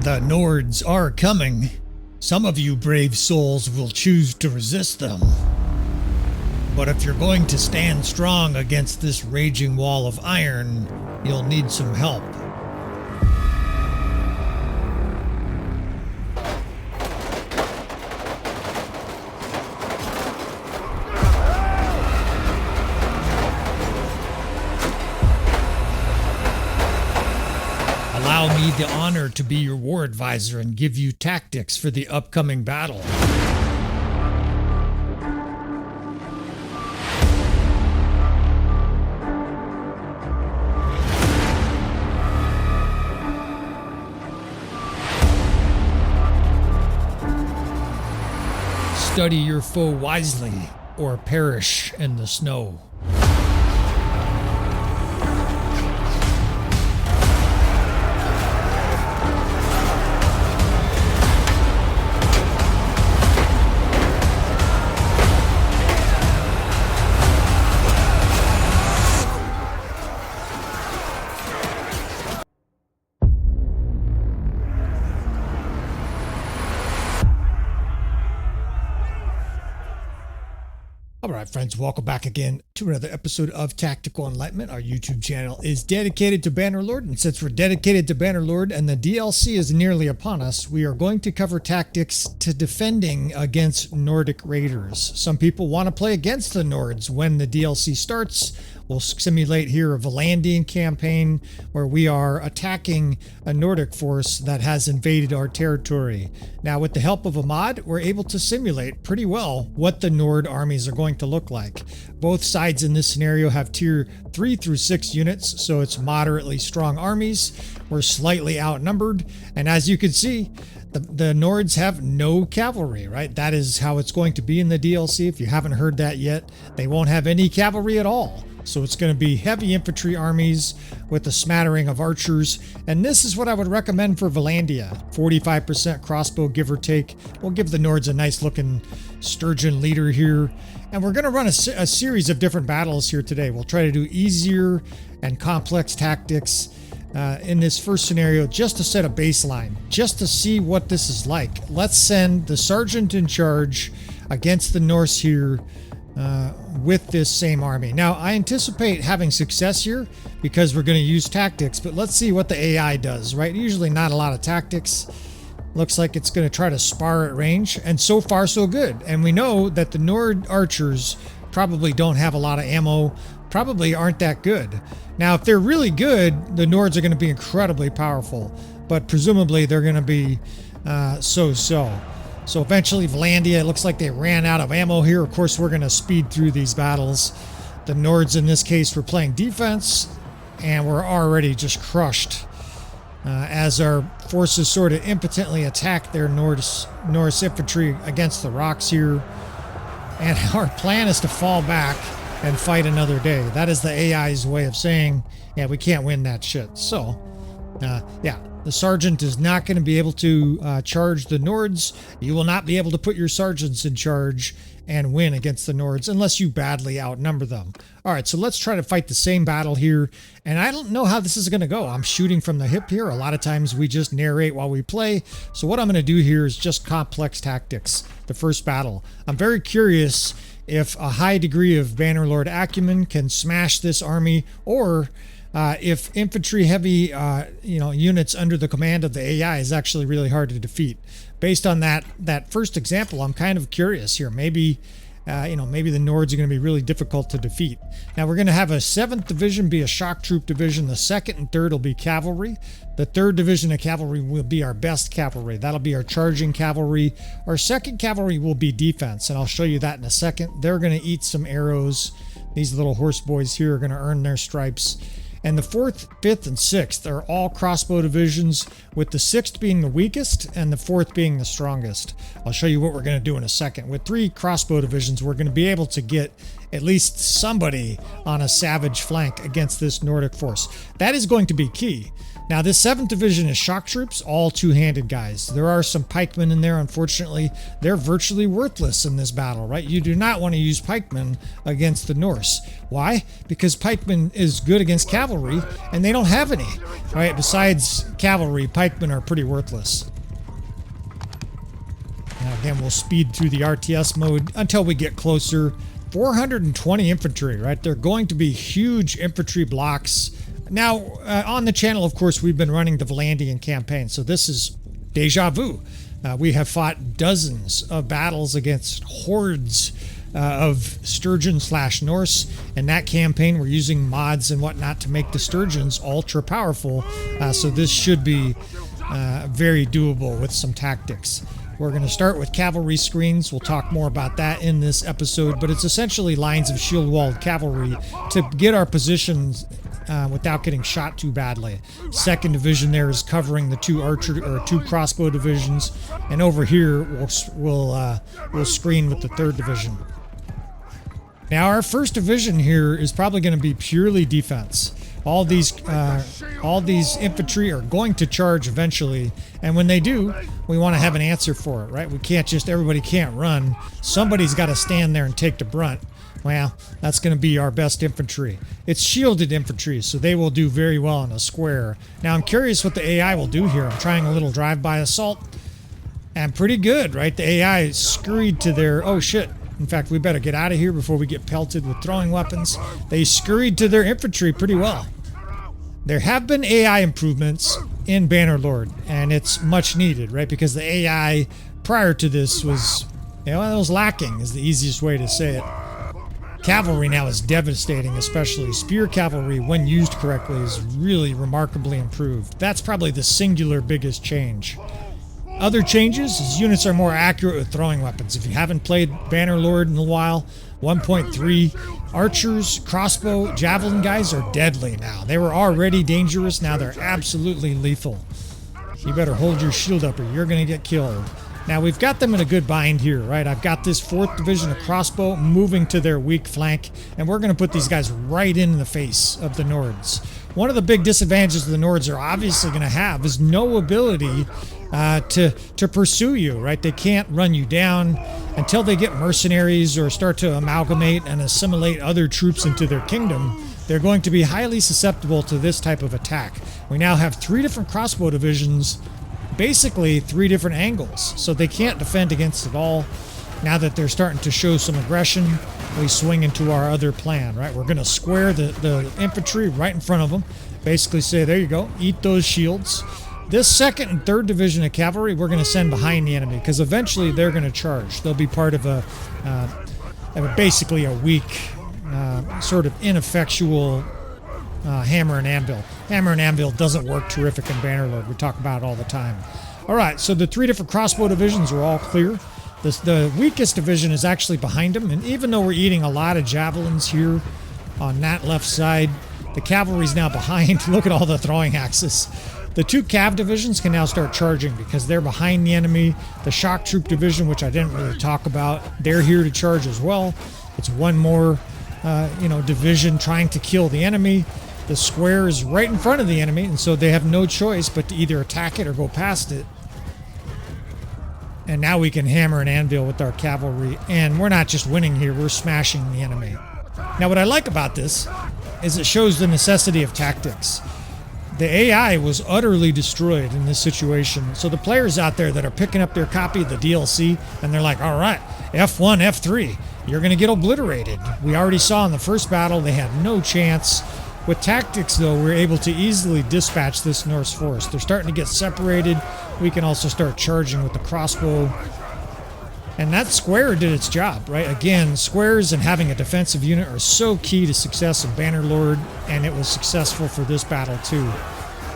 The Nords are coming. Some of you brave souls will choose to resist them. But if you're going to stand strong against this raging wall of iron, you'll need some help. Allow me the honor to be your war advisor and give you tactics for the upcoming battle. Study your foe wisely, or perish in the snow. Alright friends, welcome back again to another episode of Tactical Enlightenment. Our YouTube channel is dedicated to Bannerlord, and since we're dedicated to Bannerlord and the DLC is nearly upon us, we are going to cover tactics to defending against Nordic raiders. Some people want to play against the Nords when the DLC starts. We'll simulate here a Vlandian campaign where we are attacking a Nordic force that has invaded our territory. Now, with the help of a mod, we're able to simulate pretty well what the Nord armies are going to look like. Both sides in this scenario have tier 3 through 6 units, so it's moderately strong armies. We're slightly outnumbered, and as you can see, the Nords have no cavalry, right? That is how it's going to be in the DLC. If you haven't heard that yet, they won't have any cavalry at all. So it's going to be heavy infantry armies with a smattering of archers. And this is what I would recommend for Vlandia. 45% crossbow, give or take. We'll give the Nords a nice looking sturgeon leader here. And we're going to run a series of different battles here today. We'll try to do easier and complex tactics in this first scenario, just to set a baseline, just to see what this is like. Let's send the sergeant in charge against the Norse here with this same army. Now, I anticipate having success here because we're going to use tactics, but let's see what the AI does, right? Usually not a lot of tactics. Looks like it's going to try to spar at range, and so far so good. And we know that the Nord archers probably don't have a lot of ammo, probably aren't that good. Now, if they're really good, the Nords are going to be incredibly powerful, but presumably they're going to be so-so. So eventually Vlandia, it looks like they ran out of ammo here. Of course, we're going to speed through these battles. The Nords in this case were playing defense, and we're already just crushed as our forces sort of impotently attack their Norse infantry against the rocks here. And our plan is to fall back and fight another day. That is the AI's way of saying, yeah, we can't win that shit. So, yeah. The sergeant is not going to be able to charge the Nords. You will not be able to put your sergeants in charge and win against the Nords unless you badly outnumber them. All right, so let's try to fight the same battle here. And I don't know how this is going to go. I'm shooting from the hip here. A lot of times we just narrate while we play. So what I'm going to do here is just complex tactics. The first battle. I'm very curious if a high degree of Bannerlord acumen can smash this army, or if infantry heavy units under the command of the AI is actually really hard to defeat. Based on that first example, I'm kind of curious here. Maybe maybe the Nords are going to be really difficult to defeat. Now we're going to have a 7th division be a shock troop division. The 2nd and 3rd will be cavalry. The 3rd division of cavalry will be our best cavalry. That'll be our charging cavalry. Our 2nd cavalry will be defense, and I'll show you that in a second. They're going to eat some arrows. These little horse boys here are going to earn their stripes. And the 4th, 5th, and 6th are all crossbow divisions, with the 6th being the weakest and the 4th being the strongest. I'll show you what we're going to do in a second. With 3 crossbow divisions, we're going to be able to get at least somebody on a savage flank against this Nordic force. That is going to be key. Now, this 7th Division is shock troops, all two-handed guys. There are some pikemen in there, unfortunately. They're virtually worthless in this battle, right? You do not want to use pikemen against the Norse. Why? Because pikemen is good against cavalry, and they don't have any, right? Besides cavalry, pikemen are pretty worthless. Now, again, we'll speed through the RTS mode until we get closer. 420 infantry, right? They're going to be huge infantry blocks. Now, on the channel, of course, we've been running the Vlandian campaign, so this is deja vu. We have fought dozens of battles against hordes of Sturgian/Norse. In that campaign, we're using mods and whatnot to make the Sturgians ultra powerful, so this should be very doable with some tactics. We're going to start with cavalry screens. We'll talk more about that in this episode, but it's essentially lines of shield-walled cavalry to get our positions without getting shot too badly. 2nd Division there is covering the two crossbow divisions, and over here we'll screen with the 3rd Division. Now, our 1st Division here is probably going to be purely defense. All these infantry are going to charge eventually, and when they do, we want to have an answer for it, right? We can't just, everybody can't run. Somebody's got to stand there and take the brunt. Well, that's going to be our best infantry. It's shielded infantry, so they will do very well in a square. Now, I'm curious what the AI will do here. I'm trying a little drive-by assault, and pretty good, right? The AI scurried to their, oh shit. In fact, we better get out of here before we get pelted with throwing weapons. They scurried to their infantry pretty well. There have been AI improvements in Bannerlord, and it's much needed, right? Because the AI prior to this was, it was lacking, is the easiest way to say it. Cavalry now is devastating, especially spear cavalry, when used correctly, is really remarkably improved. That's probably the singular biggest change. Other changes is units are more accurate with throwing weapons. If you haven't played Bannerlord in a while, 1.3, archers, crossbow, javelin guys are deadly now. They were already dangerous, now they're absolutely lethal. You better hold your shield up or you're going to get killed. Now, we've got them in a good bind here, right? I've got this 4th Division of crossbow moving to their weak flank, and we're going to put these guys right in the face of the Nords. One of the big disadvantages the Nords are obviously going to have is no ability to pursue you, right? They can't run you down until they get mercenaries or start to amalgamate and assimilate other troops into their kingdom. They're going to be highly susceptible to this type of attack. We now have 3 different crossbow divisions, basically 3 different angles, so they can't defend against it all. Now that they're starting to show some aggression, we swing into our other plan, right? We're going to square the infantry right in front of them, basically say, there you go, eat those shields. This 2nd and 3rd Division of cavalry we're going to send behind the enemy, because eventually they're going to charge. They'll be part of basically a weak, sort of ineffectual hammer and anvil. Hammer and anvil doesn't work terrific in Bannerlord. We talk about it all the time. All right, so the 3 different crossbow divisions are all clear. The weakest division is actually behind them, and even though we're eating a lot of javelins here on that left side, the cavalry's now behind. Look at all the throwing axes. The 2 cav divisions can now start charging because they're behind the enemy. The shock troop division, which I didn't really talk about, they're here to charge as well. It's one more, division trying to kill the enemy. The square is right in front of the enemy, and so they have no choice but to either attack it or go past it. And now we can hammer and anvil with our cavalry, and we're not just winning here, we're smashing the enemy. Now, what I like about this is it shows the necessity of tactics. The AI was utterly destroyed in this situation, so the players out there that are picking up their copy of the DLC, and they're like, all right, F1, F3, you're going to get obliterated. We already saw in the first battle they had no chance. With tactics, though, we're able to easily dispatch this Norse force. They're starting to get separated. We can also start charging with the crossbow. And that square did its job, right? Again, squares and having a defensive unit are so key to success in Bannerlord, and it was successful for this battle, too.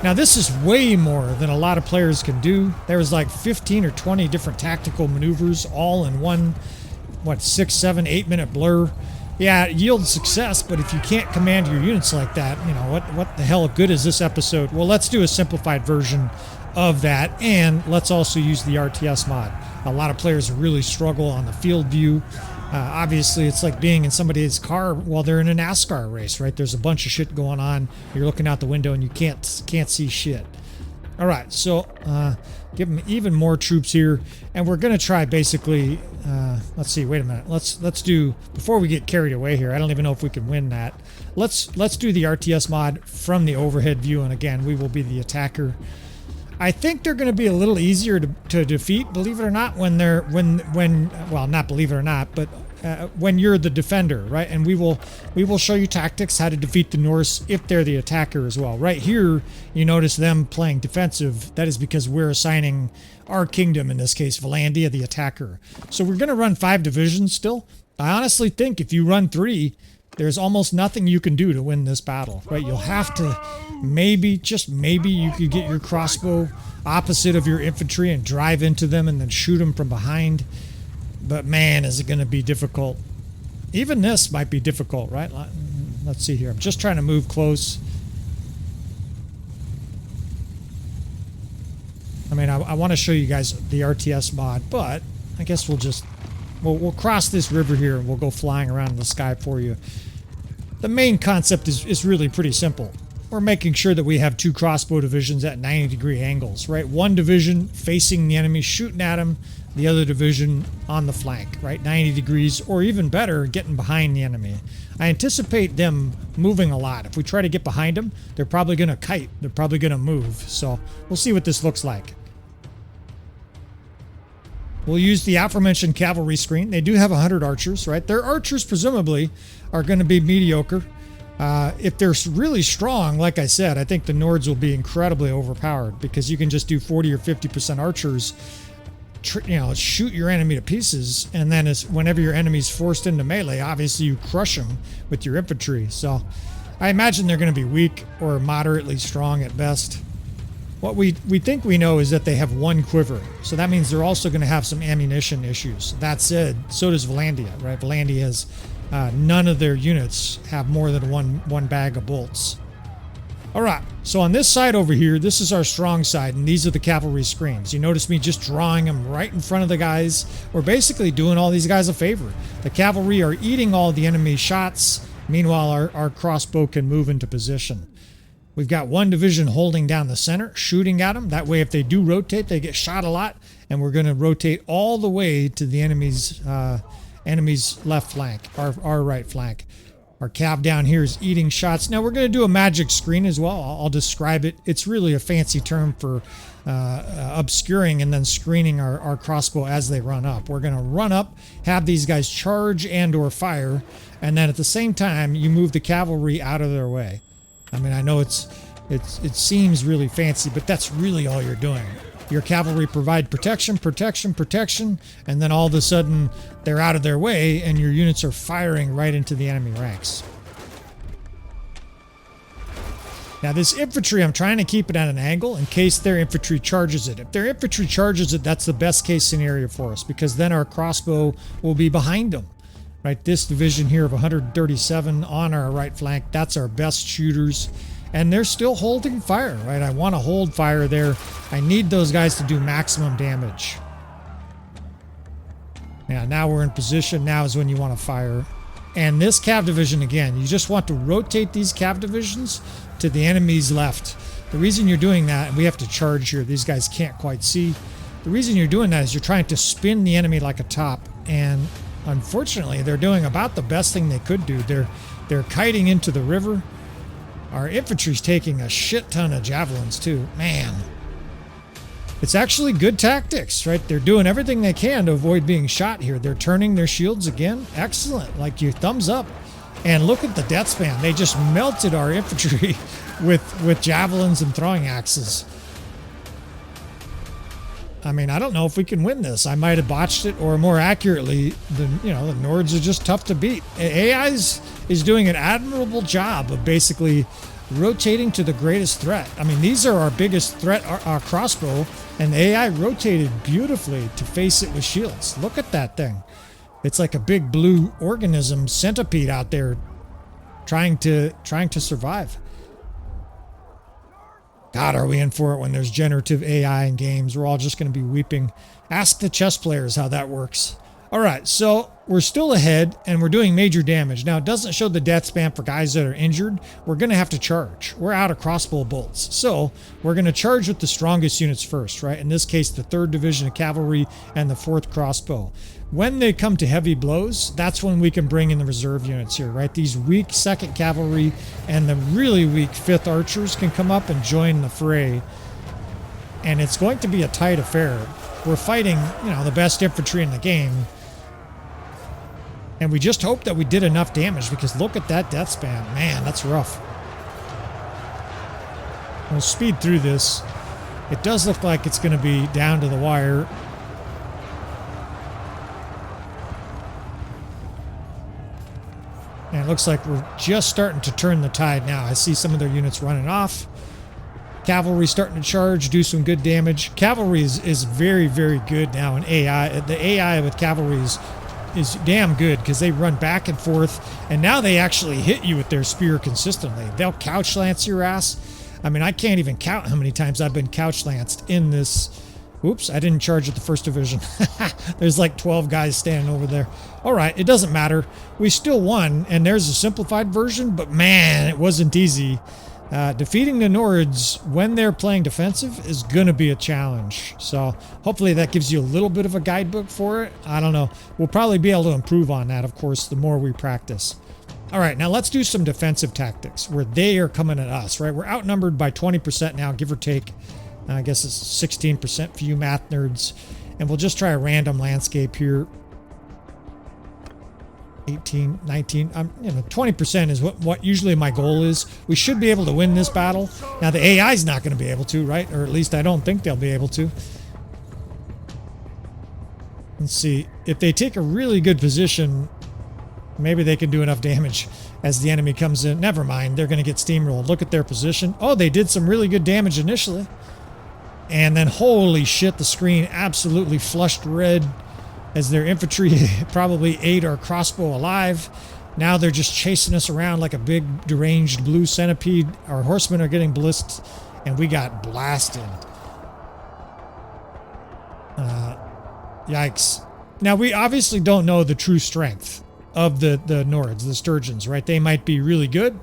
Now, this is way more than a lot of players can do. There was like 15 or 20 different tactical maneuvers, all in one, 6, 7, 8-minute blur. Yeah, it yields success, but if you can't command your units like that, what the hell good is this episode? Well, let's do a simplified version of that, and let's also use the RTS mod. A lot of players really struggle on the field view, Obviously, it's like being in somebody's car while they're in a NASCAR race, right? There's a bunch of shit going on. You're looking out the window and you can't see shit. All right, so give them even more troops here, and we're gonna try basically. Let's see. Wait a minute. Let's do, before we get carried away here. I don't even know if we can win that. Let's do the RTS mod from the overhead view, and again, we will be the attacker. I think they're going to be a little easier to defeat, believe it or not, when well, not believe it or not, but when you're the defender, right? And we will show you tactics how to defeat the Norse if they're the attacker as well. Right here, you notice them playing defensive. That is because we're assigning our kingdom, in this case, Vlandia, the attacker. So we're going to run 5 divisions still. I honestly think if you run 3, there's almost nothing you can do to win this battle, right? You'll have to maybe, just maybe, you could get your crossbow opposite of your infantry and drive into them and then shoot them from behind. But man, is it going to be difficult. Even this might be difficult, right? Let's see here. I'm just trying to move close. I mean, I want to show you guys the RTS mod, but I guess we'll cross this river here and we'll go flying around in the sky for you. The main concept is really pretty simple. We're making sure that we have 2 crossbow divisions at 90-degree angles, right? One division facing the enemy, shooting at him. The other division on the flank, right? 90 degrees, or even better, getting behind the enemy. I anticipate them moving a lot. If we try to get behind them, they're probably going to kite. They're probably going to move. So we'll see what this looks like. We'll use the aforementioned cavalry screen. They do have 100 archers, right? Their archers presumably are going to be mediocre. If they're really strong, like I said, I think the Nords will be incredibly overpowered because you can just do 40 or 50% archers, shoot your enemy to pieces, and then whenever your enemy's forced into melee, obviously you crush them with your infantry. So I imagine they're going to be weak or moderately strong at best. What we think we know is that they have 1 quiver, so that means they're also going to have some ammunition issues. That said, so does Vlandia, right? Vlandia has none of their units have more than one bag of bolts. All right, so on this side over here, this is our strong side, and these are the cavalry screens. You notice me just drawing them right in front of the guys. We're basically doing all these guys a favor. The cavalry are eating all the enemy shots. Meanwhile, our crossbow can move into position. We've got 1 division holding down the center, shooting at them. That way, if they do rotate, they get shot a lot, and we're going to rotate all the way to the enemy's left flank, our right flank. Our cav down here is eating shots. Now we're going to do a magic screen as well. I'll describe it. It's really a fancy term for obscuring and then screening our crossbow as they run up. We're going to run up, have these guys charge and or fire, and then at the same time, you move the cavalry out of their way. I mean, I know it seems really fancy, but that's really all you're doing. Your cavalry provide protection, and then all of a sudden they're out of their way and your units are firing right into the enemy ranks. Now this infantry, I'm trying to keep it at an angle in case their infantry charges it. If their infantry charges it, that's the best case scenario for us because then our crossbow will be behind them. Right, this division here of 137 on our right flank, that's our best shooters. And they're still holding fire, right? I want to hold fire there. I need those guys to do maximum damage. Now we're in position. Now is when you want to fire. And this cav division, again, you just want to rotate these cav divisions to the enemy's left. The reason you're doing that, and we have to charge here, these guys can't quite see. The reason you're doing that is you're trying to spin the enemy like a top. And unfortunately, they're doing about the best thing they could do. They're kiting into the river. Our infantry's taking a shit ton of javelins too. Man, it's actually good tactics, right? They're doing everything they can to avoid being shot here. They're turning their shields again. Excellent. Like, your thumbs up. And look at the death span. They just melted our infantry with javelins and throwing axes. I mean, I don't know if we can win this. I might have botched it, or more accurately, the Nords are just tough to beat. AI is doing an admirable job of basically rotating to the greatest threat. I mean, these are our biggest threat, our crossbow, and the AI rotated beautifully to face it with shields. Look at that thing. It's like a big blue organism centipede out there trying to survive. God, are we in for it when there's generative AI in games? We're all just going to be weeping. Ask the chess players how that works. All right, so we're still ahead and we're doing major damage. Now, it doesn't show the death spam for guys that are injured. We're going to have to charge. We're out of crossbow bolts. So we're going to charge with the strongest units first, right? In this case, the 3rd Division of Cavalry and the 4th Crossbow. When they come to heavy blows, that's when we can bring in the reserve units here, right? These weak 2nd Cavalry and the really weak 5th Archers can come up and join the fray. And it's going to be a tight affair. We're fighting, you know, the best infantry in the game. And we just hope that we did enough damage, because look at that death spam. Man, that's rough. We'll speed through this. It does look like it's going to be down to the wire. And it looks like we're just starting to turn the tide now. I see some of their units running off. Cavalry starting to charge, do some good damage. Cavalry is very, very good now in AI. The AI with cavalry is damn good, because they run back and forth, and now they actually hit you with their spear consistently. They'll couch lance your ass. I mean, I can't even count how many times I've been couch lanced in this. Oops, I didn't charge at the 1st Division. There's like 12 guys standing over there. All right, it doesn't matter. We still won, and there's a simplified version, but man, it wasn't easy. Defeating the Nords when they're playing defensive is going to be a challenge. So hopefully that gives you a little bit of a guidebook for it. I don't know. We'll probably be able to improve on that, of course, the more we practice. All right, now let's do some defensive tactics where they are coming at us, right? We're outnumbered by 20% now, give or take. I guess it's 16% for you math nerds. And we'll just try a random landscape here. 18, 19, 20% is what usually my goal is. We should be able to win this battle. Now the AI is not going to be able to, right? Or at least I don't think they'll be able to. Let's see. If they take a really good position, maybe they can do enough damage as the enemy comes in. Never mind. They're going to get steamrolled. Look at their position. Oh, they did some really good damage initially. And then, holy shit, the screen absolutely flushed red as their infantry probably ate our crossbow alive. Now they're just chasing us around like a big deranged blue centipede. Our horsemen are getting blitzed, and we got blasted. Yikes. Now, we obviously don't know the true strength of the Nords, the Sturgians, right? They might be really good,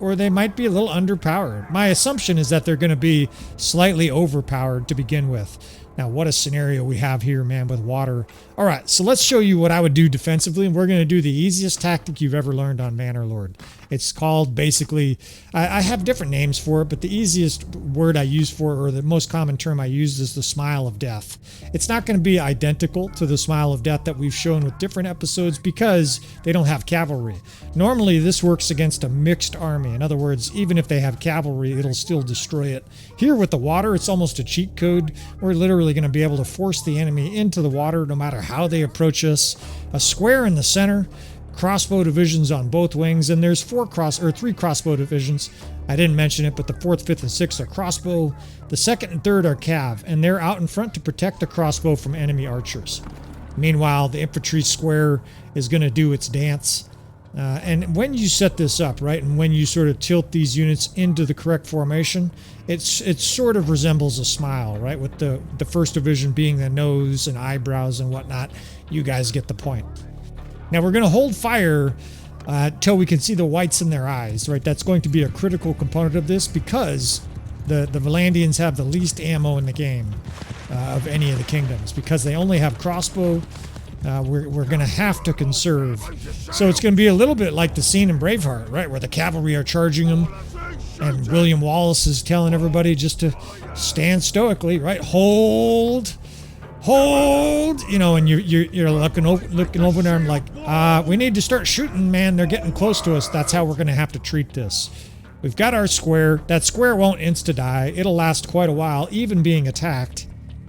or they might be a little underpowered. My assumption is that they're going to be slightly overpowered to begin with. Now, what a scenario we have here, man, with water. All right, so let's show you what I would do defensively, and we're going to do the easiest tactic you've ever learned on Bannerlord. It's called, basically, I have different names for it, but the easiest word I use for it, or the most common term I use, is the smile of death. It's not going to be identical to the smile of death that we've shown with different episodes because they don't have cavalry. Normally, this works against a mixed army. In other words, even if they have cavalry, it'll still destroy it. Here with the water, it's almost a cheat code. We're literally going to be able to force the enemy into the water no matter how they approach us. A square in the center, crossbow divisions on both wings, and there's 3 crossbow divisions. I didn't mention it, but the 4th, 5th, and 6th are crossbow. The 2nd and 3rd are cav, and they're out in front to protect the crossbow from enemy archers. Meanwhile, the infantry square is going to do its dance. And when you set this up, right, and when you sort of tilt these units into the correct formation, it sort of resembles a smile, right, with the 1st Division being the nose and eyebrows and whatnot. You guys get the point. Now we're going to hold fire till we can see the whites in their eyes, right? That's going to be a critical component of this because the Vlandians have the least ammo in the game of any of the kingdoms because they only have crossbow. We're going to have to conserve. So it's going to be a little bit like the scene in Braveheart, right? Where the cavalry are charging them and William Wallace is telling everybody just to stand stoically, right? Hold, you know, and you're looking over there. I'm like, we need to start shooting, man. They're getting close to us. That's how we're going to have to treat this. We've got our square. That square won't insta-die. It'll last quite a while, even being attacked.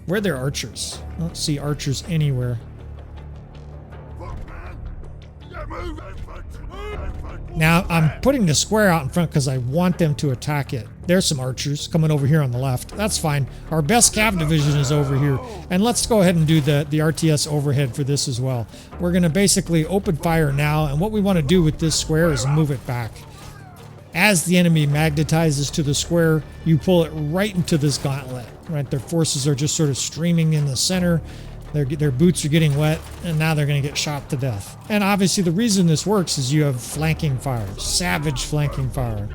Where are their archers? I don't see archers anywhere. Now, I'm putting the square out in front because I want them to attack it. There's some archers coming over here on the left. That's fine. Our best cav division is over here. And let's go ahead and do the RTS overhead for this as well. We're going to basically open fire now, and what we want to do with this square is move it back. As the enemy magnetizes to the square, you pull it right into this gauntlet, right? Their forces are just sort of streaming in the center. Their boots are getting wet, and now they're going to get shot to death. And obviously the reason this works is you have flanking fire, savage flanking fire.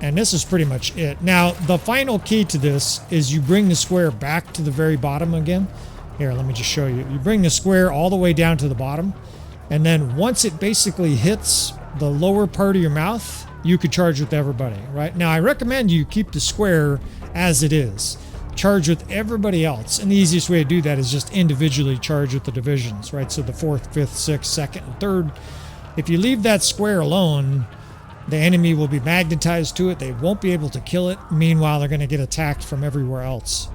And this is pretty much it. Now, the final key to this is you bring the square back to the very bottom again. Here, let me just show you. You bring the square all the way down to the bottom, and then once it basically hits the lower part of your mouth, you could charge with everybody, right? Now, I recommend you keep the square as it is. Charge with everybody else. And the easiest way to do that is just individually charge with the divisions, right? So the 4th, 5th, 6th, 2nd, and 3rd. If you leave that square alone, the enemy will be magnetized to it. They won't be able to kill it. Meanwhile, they're going to get attacked from everywhere else.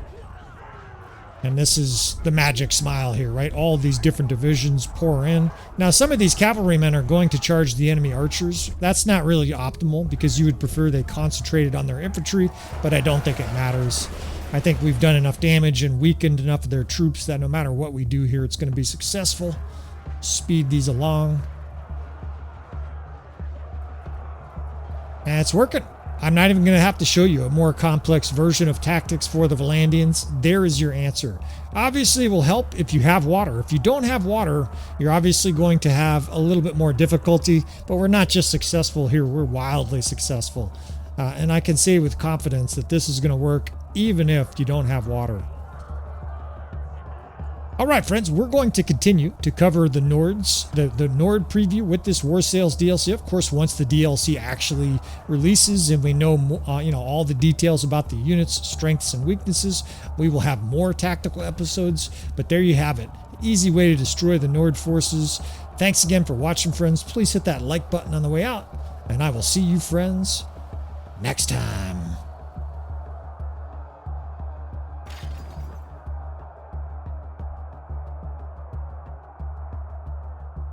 And this is the magic smile here, right? All these different divisions pour in. Now, some of these cavalrymen are going to charge the enemy archers. That's not really optimal because you would prefer they concentrated on their infantry, but I don't think it matters. I think we've done enough damage and weakened enough of their troops that no matter what we do here, it's going to be successful. Speed these along. And it's working. I'm not even going to have to show you a more complex version of tactics for the Vlandians. There is your answer. Obviously, it will help if you have water. If you don't have water, you're obviously going to have a little bit more difficulty, but we're not just successful here, we're wildly successful. And I can say with confidence that this is going to work even if you don't have water. All right, friends, we're going to continue to cover the Nords, the Nord preview with this Warsails DLC. Of course, once the DLC actually releases and we know, all the details about the units, strengths, and weaknesses, we will have more tactical episodes. But there you have it. Easy way to destroy the Nord forces. Thanks again for watching, friends. Please hit that like button on the way out, and I will see you, friends, next time.